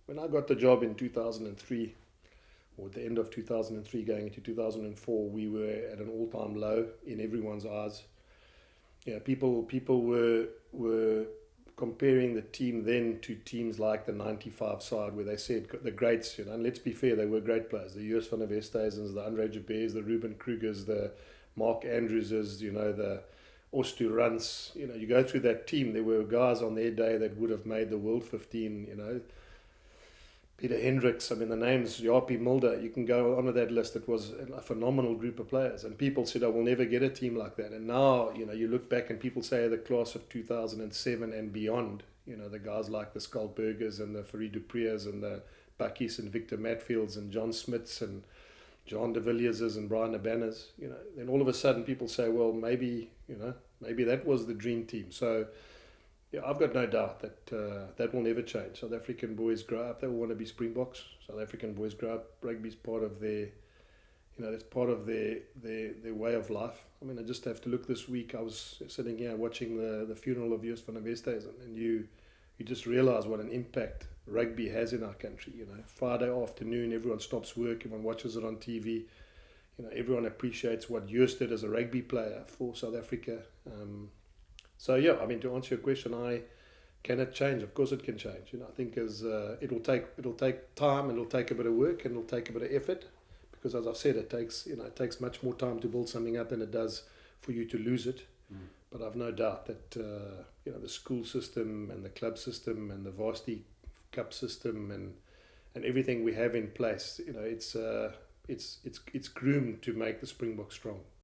when I got the job in 2003, or at the end of 2003 going into 2004, we were at an all-time low in everyone's eyes. People were comparing the team then to teams like the 95 side, where they said the greats, and let's be fair, they were great players. The US van der Westhuizens, the Andre Jabeurs, the Ruben Krugers, the Mark Andrewses, the Osturans. You go through that team, there were guys on their day that would have made the World 15, Peter Hendricks, I mean, the names, Jaapie Mulder, you can go on with that list. It was a phenomenal group of players. And people said, I will never get a team like that. And now, you look back and people say the class of 2007 and beyond, the guys like the Skalkbergers and the Farid Dupreas and the Bakkies and Victor Matfields and John Smiths and John de Villierses and Brian Abanners, then all of a sudden people say, well, maybe that was the dream team. So, yeah, I've got no doubt that that will never change. South African boys grow up; they will want to be Springboks. South African boys grow up. Rugby's part of that's part of their way of life. I mean, I just have to look this week. I was sitting here watching the funeral of Joost van der Westhuizen, and you just realise what an impact rugby has in our country. Friday afternoon, everyone stops work, everyone watches it on TV. Everyone appreciates what Joost did as a rugby player for South Africa. So yeah, I mean, to answer your question, can it change? Of course, it can change. I think as it'll take time, it'll take a bit of work, and it'll take a bit of effort, because as I've said, it takes much more time to build something up than it does for you to lose it. But I've no doubt that the school system and the club system and the varsity cup system and everything we have in place, it's groomed to make the Springboks strong.